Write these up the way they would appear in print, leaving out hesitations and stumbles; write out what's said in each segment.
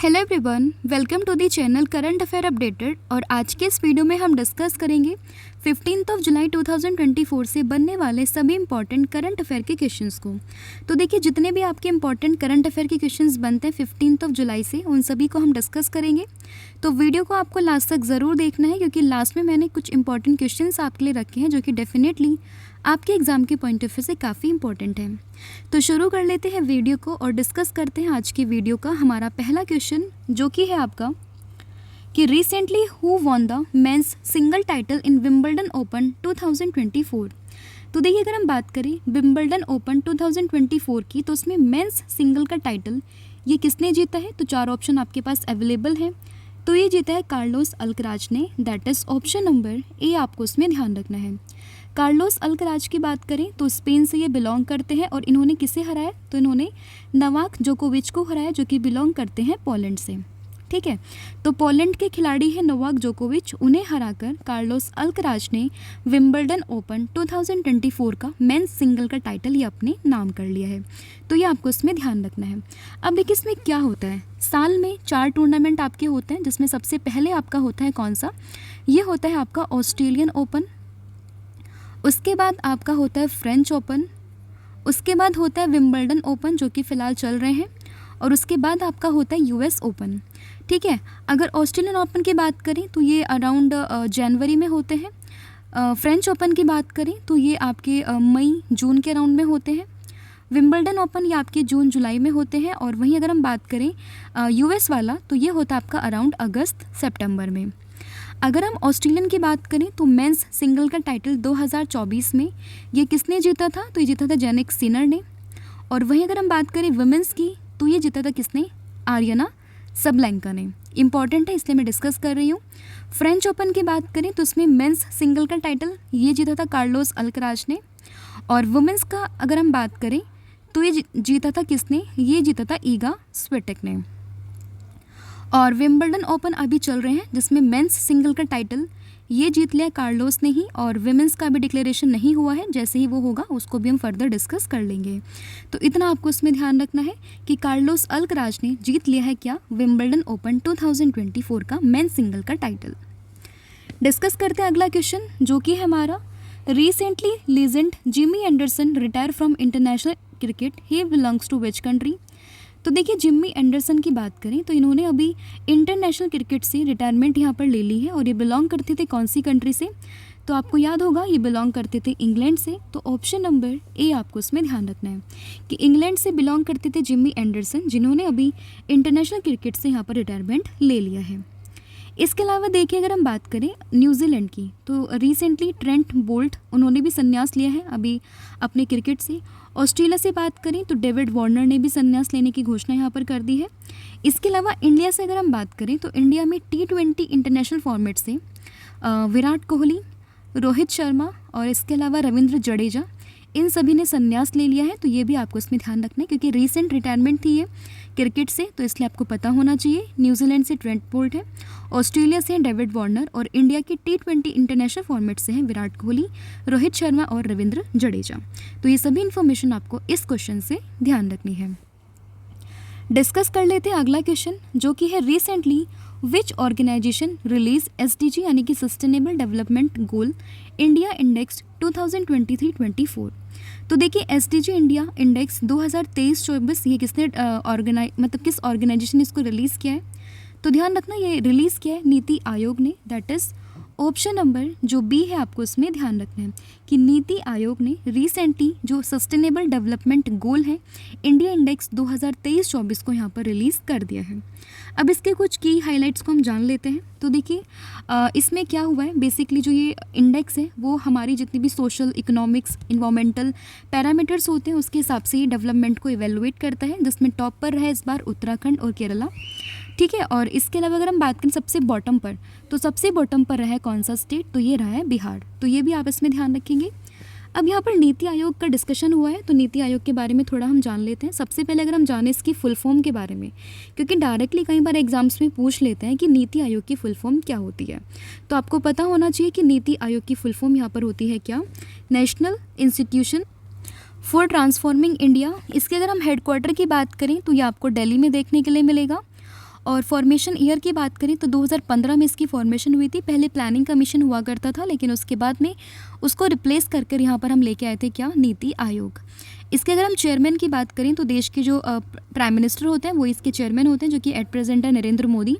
Hello everyone, welcome to the channel current affair updated. और आज के इस वीडियो में हम डिस्कस करेंगे 15 जुलाई 2024 से बनने वाले सभी इंपॉर्टेंट करंट अफेयर के क्वेश्चंस को। तो देखिए, जितने भी आपके इंपॉर्टेंट करंट अफेयर के क्वेश्चंस बनते हैं 15 जुलाई से, उन सभी को हम डिस्कस करेंगे। तो वीडियो को आपको लास्ट तक ज़रूर देखना है, क्योंकि लास्ट में मैंने कुछ इंपॉर्टेंट क्वेश्चंस आपके लिए रखे हैं जो कि डेफिनेटली आपके एग्ज़ाम के पॉइंट ऑफ व्यू से काफ़ी इंपॉर्टेंट है। तो शुरू कर लेते हैं वीडियो को और डिस्कस करते हैं आज की वीडियो का हमारा पहला क्वेश्चन, जो कि है आपका कि recently who won the men's single title in Wimbledon open 2024। तो देखिए, अगर हम बात करें विंबलडन ओपन 2024 की, तो उसमें मेंस सिंगल का टाइटल ये किसने जीता है? तो चार ऑप्शन आपके पास अवेलेबल है। तो ये जीता है कार्लोस अल्कराज ने, that is option number A. आपको उसमें ध्यान रखना है। कार्लोस अल्कराज की बात करें तो स्पेन से ये बिलोंग करते हैं और इन्होंने किसे हराया? तो इन्होंने नोवाक जोकोविच को हराया, जो कि बिलोंग करते हैं पोलैंड से। ठीक है, तो पोलैंड के खिलाड़ी हैं नोवाक जोकोविच। उन्हें हराकर कार्लोस अल्कराज ने विंबलडन ओपन 2024 का मेंस सिंगल का टाइटल ये अपने नाम कर लिया है। तो ये आपको इसमें ध्यान रखना है। अब देखिए, इसमें क्या होता है, साल में 4 टूर्नामेंट आपके होते हैं, जिसमें सबसे पहले आपका होता है कौन सा? ये होता है आपका ऑस्ट्रेलियन ओपन। उसके बाद आपका होता है फ्रेंच ओपन। उसके बाद होता है विंबलडन ओपन, जो कि फ़िलहाल चल रहे हैं। और उसके बाद आपका होता है यूएस ओपन। ठीक है, अगर ऑस्ट्रेलियन ओपन की बात करें तो ये अराउंड जनवरी में होते हैं। फ्रेंच ओपन की बात करें तो ये आपके मई जून के अराउंड में होते हैं। विंबलडन ओपन ये आपके जून जुलाई में होते हैं। और वहीं अगर हम बात करें यूएस वाला, तो ये होता है आपका अराउंड अगस्त सितंबर में। अगर हम ऑस्ट्रेलियन की बात करें तो मेंस सिंगल का टाइटल 2024 में ये किसने जीता था? तो ये जीता था जेनिक सिनर ने। और वहीं अगर हम बात करें वुमेंस की, तो ये जीता था किसने? आर्यना सबलेंका ने। इंपॉर्टेंट है, इसलिए मैं डिस्कस कर रही हूँ। फ्रेंच ओपन की बात करें तो उसमें मेंस सिंगल का टाइटल ये जीता था कार्लोस अल्कराज ने। और वुमेंस का अगर हम बात करें तो ये जीता था किसने? ये जीता था ईगा स्विटेक ने। और विंबलडन ओपन अभी चल रहे हैं, जिसमें मेंस सिंगल का टाइटल ये जीत लिया कार्लोस ने ही। और विमेंस का अभी डिक्लेरेशन नहीं हुआ है, जैसे ही वो होगा उसको भी हम फर्दर डिस्कस कर लेंगे। तो इतना आपको इसमें ध्यान रखना है कि कार्लोस अल्कराज ने जीत लिया है क्या? विंबलडन ओपन 2024 का मेंस सिंगल का टाइटल। डिस्कस करते हैं अगला क्वेश्चन, जो कि है हमारा recently legend Jimmy Anderson retire from international cricket, he belongs to which country? तो देखिए, जिम्मी एंडरसन की बात करें तो इन्होंने अभी इंटरनेशनल क्रिकेट से रिटायरमेंट यहाँ पर ले ली है। और ये बिलोंग करते थे कौन सी कंट्री से? तो आपको याद होगा, ये बिलोंग करते थे इंग्लैंड से। तो ऑप्शन नंबर ए आपको इसमें ध्यान रखना है कि इंग्लैंड से बिलोंग करते थे जिम्मी एंडरसन, जिन्होंने अभी इंटरनेशनल क्रिकेट से यहाँ पर रिटायरमेंट ले लिया है। इसके अलावा देखिए, अगर हम बात करें न्यूजीलैंड की, तो रिसेंटली ट्रेंट बोल्ट उन्होंने भी संन्यास लिया है अभी अपने क्रिकेट से। ऑस्ट्रेलिया से बात करें तो डेविड वार्नर ने भी संन्यास लेने की घोषणा यहाँ पर कर दी है। इसके अलावा इंडिया से अगर हम बात करें तो इंडिया में T20 इंटरनेशनल फॉर्मेट से विराट कोहली, रोहित शर्मा और इसके अलावा रविंद्र जडेजा, इन सभी ने संन्यास ले लिया है। तो ये भी आपको इसमें ध्यान रखना है, क्योंकि रीसेंट रिटायरमेंट थी ये क्रिकेट से, तो इसलिए आपको पता होना चाहिए। न्यूजीलैंड से ट्रेंट बोल्ट है, ऑस्ट्रेलिया से डेविड वार्नर और इंडिया के T20 इंटरनेशनल फॉर्मेट से हैं विराट कोहली, रोहित शर्मा और रविंद्र जडेजा। तो ये सभी इन्फॉर्मेशन आपको इस क्वेश्चन से ध्यान रखनी है। डिस्कस कर लेते हैं अगला क्वेश्चन, जो कि है recently which organization release SDG यानी कि sustainable development goal India index 2023-24। तो देखिए, SDG इंडिया इंडेक्स 2023-24 ये किसने किस ऑर्गेनाइजेशन ने इसको रिलीज़ किया है? तो ध्यान रखना, ये रिलीज़ किया है नीति आयोग ने, दैट इज़ ऑप्शन नंबर जो बी है। आपको इसमें ध्यान रखना है कि नीति आयोग ने रिसेंटली जो सस्टेनेबल डेवलपमेंट गोल है इंडिया इंडेक्स 2023-24 को यहाँ पर रिलीज़ कर दिया है। अब इसके कुछ की हाइलाइट्स को हम जान लेते हैं। तो देखिए, इसमें क्या हुआ है, बेसिकली जो ये इंडेक्स है वो हमारी जितनी भी सोशल, इकोनॉमिक्स, इन्वायरमेंटल पैरामीटर्स होते हैं उसके हिसाब से ये डेवलपमेंट को इवेलुएट करता है, जिसमें टॉप पर रहा इस बार उत्तराखंड और केरला। ठीक है, और इसके अलावा अगर हम बात करें सबसे बॉटम पर, तो सबसे बॉटम पर रहा है कौन सा स्टेट? तो ये रहा है बिहार। तो ये भी आप इसमें ध्यान रखेंगे। अब यहाँ पर नीति आयोग का डिस्कशन हुआ है, तो नीति आयोग के बारे में थोड़ा हम जान लेते हैं। सबसे पहले अगर हम जाने इसकी फुल फॉर्म के बारे में, क्योंकि डायरेक्टली कई बार एग्जाम्स में पूछ लेते हैं कि नीति आयोग की फुल फॉर्म क्या होती है, तो आपको पता होना चाहिए कि नीति आयोग की फुल फॉर्म यहाँ पर होती है क्या? National institution for transforming India. इसके अगर हम हेडक्वार्टर की बात करें तो ये आपको दिल्ली में देखने के लिए मिलेगा। और फॉर्मेशन ईयर की बात करें तो 2015 में इसकी फॉर्मेशन हुई थी। पहले प्लानिंग कमीशन हुआ करता था, लेकिन उसके बाद में उसको रिप्लेस कर यहाँ पर हम लेके आए थे क्या, नीति आयोग। इसके अगर हम चेयरमैन की बात करें तो देश के जो प्राइम मिनिस्टर होते हैं वो इसके चेयरमैन होते हैं, जो कि एट प्रेजेंट है नरेंद्र मोदी।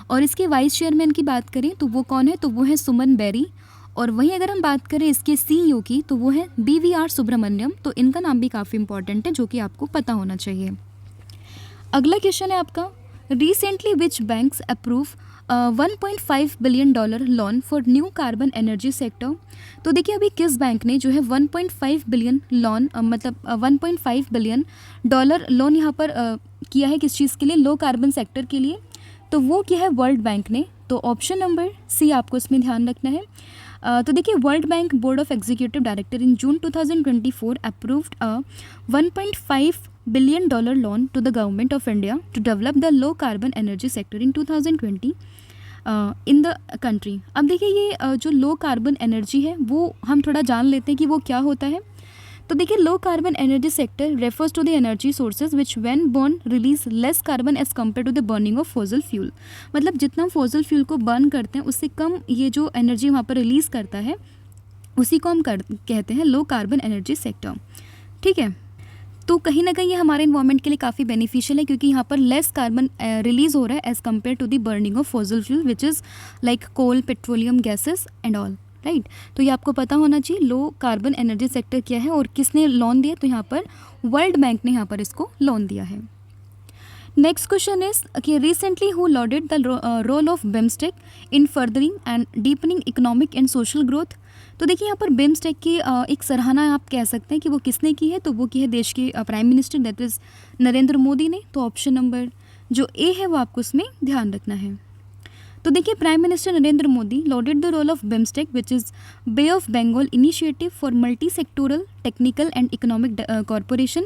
और इसके वाइस चेयरमैन की बात करें तो वो कौन है, तो वो है सुमन बेरी। और वहीं अगर हम बात करें इसके सीईओ की तो वो है BVR सुब्रमण्यम। तो इनका नाम भी काफ़ी इंपॉर्टेंट है, जो कि आपको पता होना चाहिए। अगला क्वेश्चन है आपका, recently which banks approve $1.5 billion loan for new carbon energy sector. तो देखिए अभी किस बैंक ने जो है 1.5 बिलियन लोन मतलब 1.5 बिलियन डॉलर लोन यहाँ पर किया है, किस चीज़ के लिए, लो कार्बन सेक्टर के लिए। तो वो क्या है, वर्ल्ड बैंक ने। तो ऑप्शन नंबर सी आपको इसमें ध्यान रखना है। तो देखिए world bank board of executive director in June 2024 approved a $1.5 billion loan to the government of India to develop the low carbon energy sector in 2020 in the country. अब देखिए ये जो लो कार्बन एनर्जी है वो हम थोड़ा जान लेते हैं कि वो क्या होता है। तो देखिए low carbon energy sector refers to the energy sources which when burn release less carbon as compare to the burning of fossil fuel. मतलब जितना हम फॉसिल फ्यूल को बर्न करते हैं उससे कम ये जो एनर्जी वहाँ पर रिलीज़ करता है उसी को हम कहते हैं लो कार्बन एनर्जी सेक्टर। ठीक है, तो कहीं ना कहीं ये हमारे इन्वायरमेंट के लिए काफ़ी बेनिफिशियल है, क्योंकि यहाँ पर लेस कार्बन रिलीज़ हो रहा है as compare to the burning of fossil fuel which is like coal, petroleum gases and all, right. तो ये आपको पता होना चाहिए लो कार्बन एनर्जी सेक्टर क्या है और किसने लोन दिया। तो यहाँ पर वर्ल्ड बैंक ने यहाँ पर इसको लोन दिया है। नेक्स्ट क्वेश्चन इज कि recently who lauded the role of BIMSTEC in furthering and deepening economic and social growth. तो देखिए यहाँ पर बिम्स्टेक की एक सराहना आप कह सकते हैं कि वो किसने की है, तो वो की है देश के prime minister that is Narendra Modi ने। तो ऑप्शन नंबर जो ए है वो आपको उसमें ध्यान रखना है। तो देखिए prime minister Narendra Modi lauded the role of BIMSTEC which is bay of Bengal initiative for multi sectoral technical and economic corporation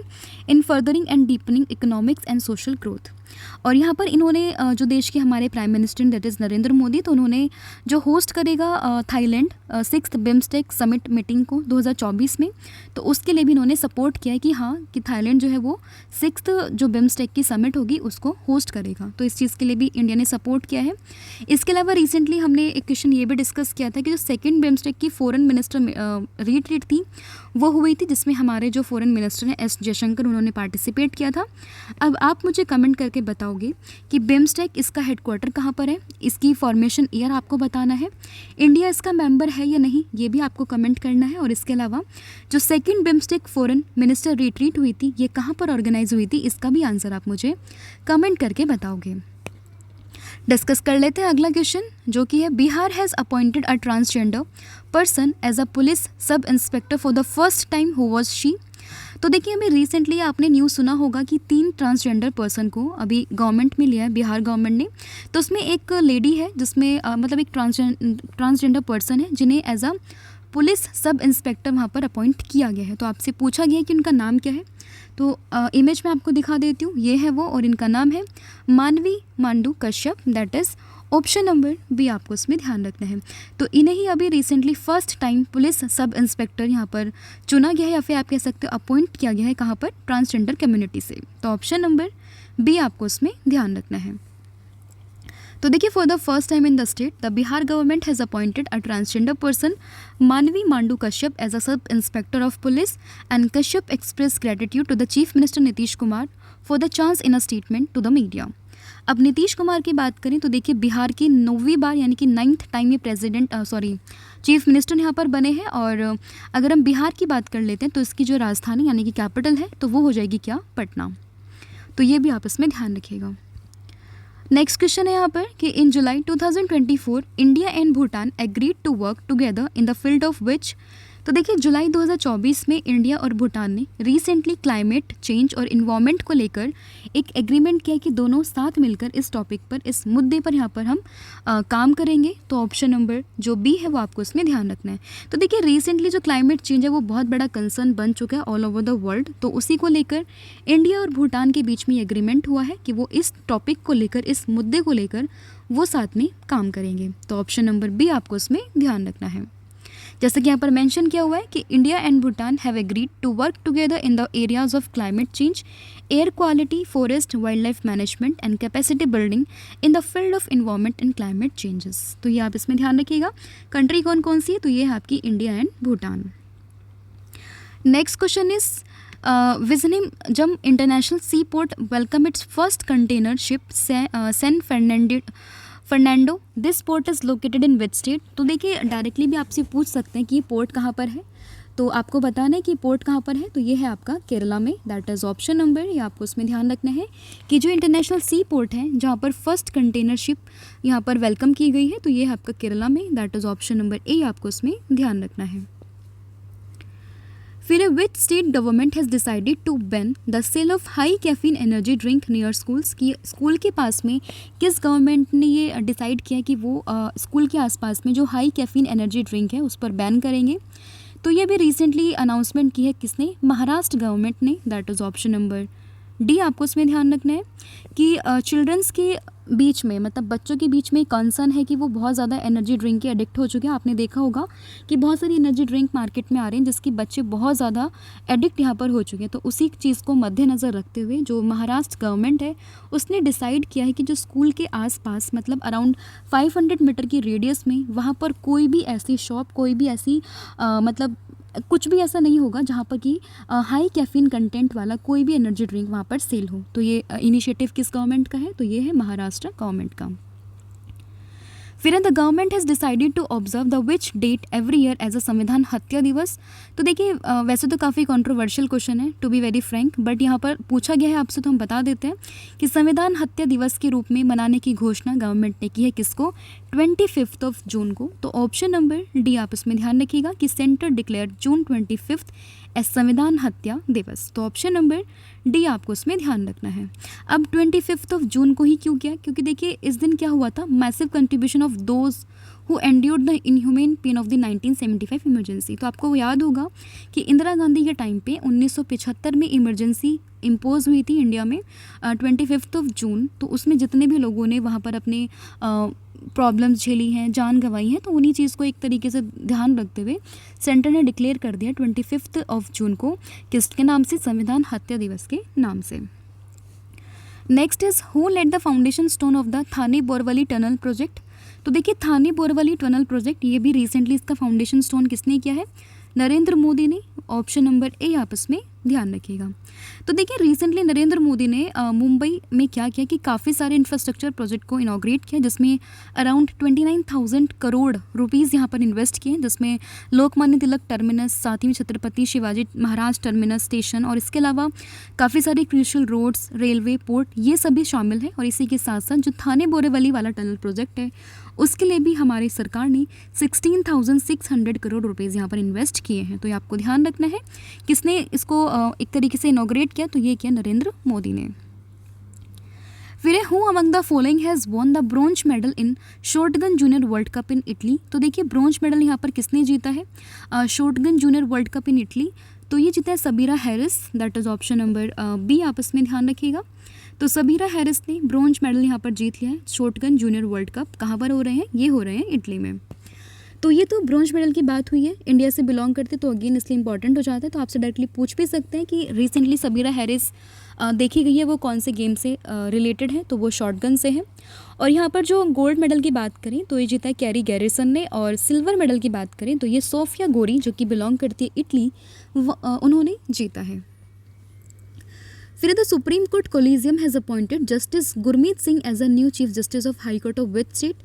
in furthering and deepening economics and social growth. और यहाँ पर इन्होंने जो देश के हमारे prime minister that is Narendra Modi, तो उन्होंने जो होस्ट करेगा Thailand 6th BIMSTEC summit meeting को 2024 में, तो उसके लिए भी इन्होंने सपोर्ट किया है कि हाँ कि थाईलैंड जो है वो 6th जो बिम्स्टेक की समिट होगी उसको होस्ट करेगा। तो इस चीज़ के लिए भी इंडिया ने सपोर्ट किया है। इसके अलावा रिसेंटली हमने एक क्वेश्चन ये भी डिस्कस किया था कि जो 2nd बिम्स्टेक की फॉरेन मिनिस्टर रिट्रीट थी वो हुई थी, जिसमें हमारे जो फॉरेन मिनिस्टर हैं एस जयशंकर, उन्होंने पार्टिसिपेट किया था। अब आप मुझे कमेंट करके बताओगे कि बिम्स्टेक इसका हेडक्वार्टर कहाँ पर है, इसकी फॉर्मेशन ईयर आपको बताना है, इंडिया इसका मेंबर है या नहीं ये भी आपको कमेंट करना है। और इसके अलावा जो 2nd BIMSTEC foreign minister retreat हुई थी ये कहाँ पर ऑर्गेनाइज हुई थी, इसका भी आंसर आप मुझे कमेंट करके बताओगे। डिस्कस कर लेते हैं अगला क्वेश्चन, जो कि है Bihar has appointed a transgender person as a police sub inspector for the first time, who was she. तो देखिए अभी रिसेंटली आपने न्यूज़ सुना होगा कि 3 ट्रांसजेंडर पर्सन को अभी गवर्नमेंट में लिया है, बिहार गवर्नमेंट ने। तो उसमें एक लेडी है जिसमें मतलब एक ट्रांसजेंडर पर्सन है जिन्हें as a police sub inspector वहाँ पर अपॉइंट किया गया है। तो आपसे पूछा गया है कि उनका नाम क्या है, तो इमेज में आपको दिखा देती हूँ, ये है वो, और इनका नाम है Manvi Mandu Kashyap, that is option number B आपको इसमें ध्यान रखना है। तो इन्हें ही अभी recently first time police sub inspector यहाँ पर चुना गया है, या फिर आप कह सकते हो अपॉइंट किया गया है, कहाँ पर, ट्रांसजेंडर कम्युनिटी से। तो ऑप्शन नंबर बी आपको इसमें ध्यान रखना है। तो देखिए for the first time in the state the Bihar government has appointed a transgender person Manvi Mandu Kashyap as a sub inspector of police, and Kashyap express gratitude to the chief minister Nitish Kumar for the chance in a statement to the media. अब नीतीश कुमार की बात करें तो देखिए बिहार की 9वीं बार यानी कि 9th time ये चीफ मिनिस्टर यहाँ पर बने हैं। और अगर हम बिहार की बात कर लेते हैं तो इसकी जो राजधानी यानी कि कैपिटल है तो वो हो जाएगी क्या, पटना। तो ये भी आप इसमें ध्यान रखिएगा। नेक्स्ट क्वेश्चन है यहाँ पर कि in July 2024 India and Bhutan agreed to work together in the field of which. तो देखिए जुलाई 2024 में इंडिया और भूटान ने रिसेंटली क्लाइमेट चेंज और इन्वायरमेंट को लेकर एक एग्रीमेंट किया कि दोनों साथ मिलकर इस टॉपिक पर, इस मुद्दे पर यहाँ पर हम काम करेंगे। तो ऑप्शन नंबर जो बी है वो आपको इसमें ध्यान रखना है। तो देखिए रिसेंटली जो क्लाइमेट चेंज है वो बहुत बड़ा कंसर्न बन चुका है ऑल ओवर द वर्ल्ड, तो उसी को लेकर इंडिया और भूटान के बीच में एग्रीमेंट हुआ है कि वो इस टॉपिक को लेकर, इस मुद्दे को लेकर वो साथ में काम करेंगे। तो ऑप्शन नंबर बी आपको इसमें ध्यान रखना है। जैसे कि यहाँ पर मेंशन किया हुआ है कि India and Bhutan have agreed to work together in the areas of climate change, air quality, forest wildlife management and capacity building in the field of environment and climate changes. तो ये आप इसमें ध्यान रखिएगा। कंट्री कौन कौन सी है, तो ये है आपकी India and Bhutan. Next question is Vizhinjam international sea port welcome its first container ship San Fernando, this port is located in which state. तो देखिए डायरेक्टली भी आपसे पूछ सकते हैं कि ये पोर्ट कहाँ पर है, तो आपको बताना है कि पोर्ट कहाँ पर है, तो ये है आपका केरला में, दैट इज़ ऑप्शन नंबर। ये आपको उसमें ध्यान रखना है कि जो इंटरनेशनल सी पोर्ट है जहाँ पर फर्स्ट कंटेनर शिप यहाँ पर वेलकम की गई है, तो ये है आपका केरला में, that is option number A, आपको उसमें ध्यान रखना है। फिर which state government has decided to ban the sale of high caffeine energy drink near schools, की स्कूल के पास में किस गवर्नमेंट ने ये डिसाइड किया कि वो स्कूल के आसपास में जो हाई कैफीन एनर्जी ड्रिंक है उस पर बैन करेंगे। तो ये भी रिसेंटली अनाउंसमेंट की है किसने, महाराष्ट्र गवर्नमेंट ने, that is option number D. आपको इसमें ध्यान रखना है कि चिल्ड्रंस के बीच में, मतलब बच्चों के बीच में कंसर्न है कि वो बहुत ज़्यादा एनर्जी ड्रिंक के एडिक्ट हो चुके हैं। आपने देखा होगा कि बहुत सारी एनर्जी ड्रिंक मार्केट में आ रहे हैं जिसके बच्चे बहुत ज़्यादा एडिक्ट यहाँ पर हो चुके हैं। तो उसी चीज़ को मद्देनज़र रखते हुए जो महाराष्ट्र गवर्नमेंट है उसने डिसाइड किया है कि जो स्कूल के आसपास, मतलब अराउंड 500 मीटर की रेडियस में, वहाँ पर कोई भी ऐसी शॉप, कोई भी ऐसी मतलब कुछ भी ऐसा नहीं होगा जहाँ पर कि हाई कैफीन कंटेंट वाला कोई भी एनर्जी ड्रिंक वहाँ पर सेल हो। तो ये इनिशिएटिव किस गवर्नमेंट का है, तो ये है महाराष्ट्र गवर्नमेंट का। फिर the government has decided to observe the which date every year as a Samvidhan Hatya Diwas. तो देखिए वैसे तो काफ़ी कंट्रोवर्शियल क्वेश्चन है, to be very frank, but यहाँ पर पूछा गया है आपसे तो हम बता देते हैं कि संविधान हत्या दिवस के रूप में मनाने की घोषणा गवर्नमेंट ने की है किसको, 25 जून को। तो ऑप्शन नंबर डी आप इसमें ध्यान रखिएगा कि सेंटर डिक्लेयर जून 25 एज संविधान हत्या दिवस। तो ऑप्शन नंबर डी आपको उसमें ध्यान रखना है। अब 25 जून को ही क्यों किया, क्योंकि देखिए इस दिन क्या हुआ था, massive contribution of those who endured the inhumane pain of the 1975 emergency. तो आपको याद होगा कि इंदिरा गांधी के टाइम पे 1975 में इमरजेंसी इम्पोज हुई थी इंडिया में 25 जून। तो उसमें जितने भी लोगों ने वहाँ पर अपने प्रॉब्लम्स झेली हैं, जान गंवाई है, तो उन्हीं चीज़ को एक तरीके से ध्यान रखते हुए सेंटर ने डिक्लेयर कर दिया 25 जून को किसके नाम से, संविधान हत्या दिवस के नाम से। Next is who led the foundation stone of the Thane Borivali tunnel project. तो देखिए थाने बोरवली टनल प्रोजेक्ट, ये भी रिसेंटली इसका फाउंडेशन स्टोन किसने किया है, नरेंद्र मोदी ने। ऑप्शन नंबर ए आपस में ध्यान रखिएगा। तो देखिए रिसेंटली नरेंद्र मोदी ने मुंबई में क्या किया कि काफ़ी सारे इंफ्रास्ट्रक्चर प्रोजेक्ट को इनॉग्रेट किया, जिसमें अराउंड 29,000 करोड़ रुपीज़ यहाँ पर इन्वेस्ट किए, जिसमें लोकमान्य तिलक टर्मिनस, साथ ही में छत्रपति शिवाजी महाराज टर्मिनस स्टेशन, और इसके अलावा काफ़ी सारे क्रूशियल रोड्स, रेलवे, पोर्ट, ये सभी शामिल है। और इसी के साथ साथ जो थाने बोरीवली वाला टनल प्रोजेक्ट है उसके लिए भी हमारी सरकार ने 16,600 करोड़ रुपीज़ यहाँ पर इन्वेस्ट किए हैं। तो ये आपको ध्यान रखना है किसने इसको एक तरीके से इनॉग्रेट किया, तो ये किया नरेंद्र मोदी ने। फिर who among the following has won the bronze medal in shotgun junior world cup in Italy. तो देखिए ब्रॉन्ज मेडल यहाँ पर किसने जीता है, shotgun junior world cup in Italy, तो ये जीता है Sabeera Haris, that is option number B, आप इसमें ध्यान रखिएगा। तो सबीरा हैरिस ने ब्रॉन्ज मेडल यहाँ पर जीत लिया है। शॉटगन जूनियर वर्ल्ड कप कहाँ पर हो रहे हैं, ये हो रहे हैं इटली में। तो ये तो ब्रॉन्ज मेडल की बात हुई है, इंडिया से बिलोंग करते तो अगेन इसलिए इंपॉर्टेंट हो जाता है। तो आपसे डायरेक्टली पूछ भी सकते हैं कि रिसेंटली सबीरा हैरिस देखी गई है वो कौन से गेम से रिलेटेड है, तो वो शॉटगन से है। और यहाँ पर जो गोल्ड मेडल की बात करें तो ये जीता है कैरी गैरिसन ने, और सिल्वर मेडल की बात करें तो ये सोफिया गोरी जो कि बिलोंग करती है इटली, उन्होंने जीता है। फिर the supreme court collegium has appointed justice Gurmeet Singh as a new chief justice of high court of which state.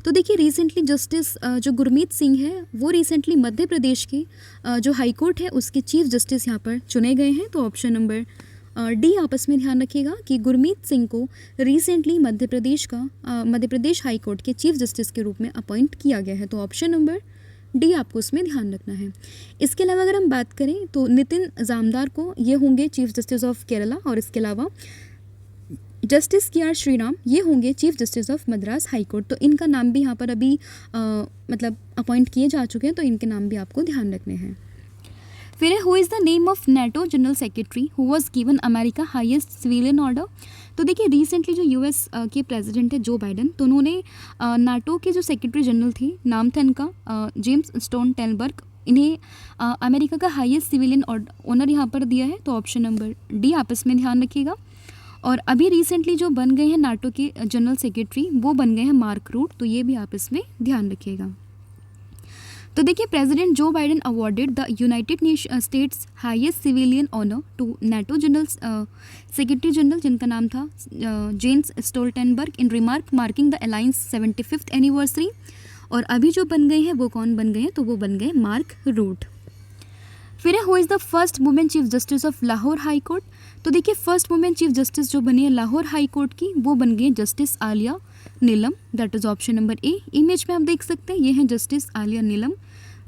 तो देखिए रिसेंटली जस्टिस जो गुरमीत सिंह है वो रिसेंटली मध्य प्रदेश के जो हाई कोर्ट है उसके चीफ जस्टिस यहाँ पर चुने गए हैं। तो ऑप्शन नंबर डी आपस में ध्यान रखिएगा कि गुरमीत सिंह को recently Madhya Pradesh high court के चीफ जस्टिस के रूप में अपॉइंट किया गया है। तो ऑप्शन नंबर डी आपको उसमें ध्यान रखना है। इसके अलावा अगर हम बात करें तो नितिन जामदार को ये होंगे चीफ जस्टिस ऑफ केरला, और इसके अलावा जस्टिस के आर श्रीराम ये होंगे chief justice of Madras high court. तो इनका नाम भी यहाँ पर अभी मतलब अपॉइंट किए जा चुके हैं, तो इनके नाम भी आपको ध्यान रखने हैं। फिर who is the name of NATO general secretary who was given America highest civilian order. तो देखिए रिसेंटली जो यूएस के प्रेसिडेंट है जो बाइडन, तो उन्होंने नाटो के जो सेक्रेटरी जनरल थे, नाम था इनका जेम्स स्टोल्टेनबर्ग, इन्हें अमेरिका का हाईएस्ट सिविलियन ऑनर यहाँ पर दिया है, तो ऑप्शन नंबर डी आप इसमें ध्यान रखिएगा। और अभी रिसेंटली जो बन गए हैं नाटो के जनरल सेक्रेटरी वो बन गए हैं मार्क रूट, तो ये भी आप इसमें ध्यान रखिएगा। तो देखिए, president Joe Biden awarded the United States highest civilian honour to NATO general secretary general, जिनका नाम था Jens Stoltenberg, in remark marking the alliance 75th anniversary. और अभी जो बन गए हैं वो कौन बन गए हैं, तो वो बन गए मार्क रूट। फिर है who is the first women chief justice of Lahore high court. तो देखिए, फर्स्ट वुमेन चीफ जस्टिस जो बनी है लाहौर हाई कोर्ट की, वो बन गई justice Alia Neelam, that is option number A. Image में आप देख सकते हैं ये हैं जस्टिस आलिया नीलम,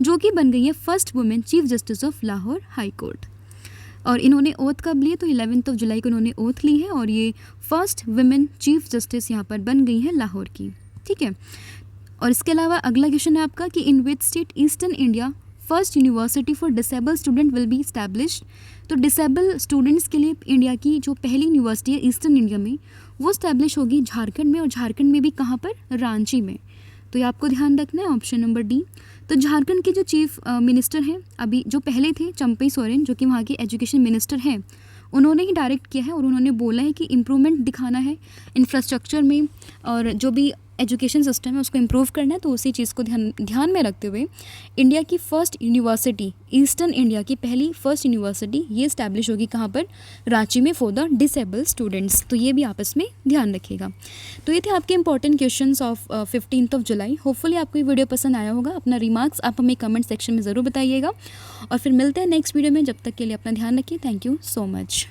जो कि बन गई है first women chief justice of Lahore high court. और इन्होंने ओथ कब लिए, तो 11 जुलाई को इन्होंने ओथ ली है, और ये फर्स्ट वुमेन चीफ जस्टिस यहाँ पर बन गई है लाहौर की। ठीक है, और इसके अलावा अगला क्वेश्चन है आपका कि in which state eastern India first university for disable student will be established. तो डिसेबल स्टूडेंट्स के लिए इंडिया की जो पहली यूनिवर्सिटी है ईस्टर्न इंडिया में, वो इस्टेब्लिश होगी झारखंड में, और झारखंड में भी कहाँ पर, रांची में। तो ये आपको ध्यान रखना है, ऑप्शन नंबर डी। तो झारखंड के जो चीफ मिनिस्टर हैं अभी जो पहले थे, चंपई सोरेन, जो कि वहाँ के एजुकेशन मिनिस्टर हैं, उन्होंने ही डायरेक्ट किया है, और उन्होंने बोला है कि इम्प्रूवमेंट दिखाना है इंफ्रास्ट्रक्चर में, और जो भी एजुकेशन सिस्टम है उसको इम्प्रूव करना है। तो उसी चीज़ को ध्यान में रखते हुए इंडिया की फ़र्स्ट यूनिवर्सिटी, ईस्टर्न इंडिया की पहली फर्स्ट यूनिवर्सिटी, ये इस्टेब्लिश होगी कहाँ पर, रांची में, फॉर द डिसेबल स्टूडेंट्स। तो ये भी आपस में ध्यान रखिएगा। तो ये थे आपके important questions of 15 July. Hopefully आपको ये वीडियो पसंद आया होगा। अपना रिमार्क्स आप हमें कमेंट सेक्शन में ज़रूर बताइएगा, और फिर मिलते हैं नेक्स्ट वीडियो में। जब तक के लिए अपना ध्यान रखिए। Thank you so much.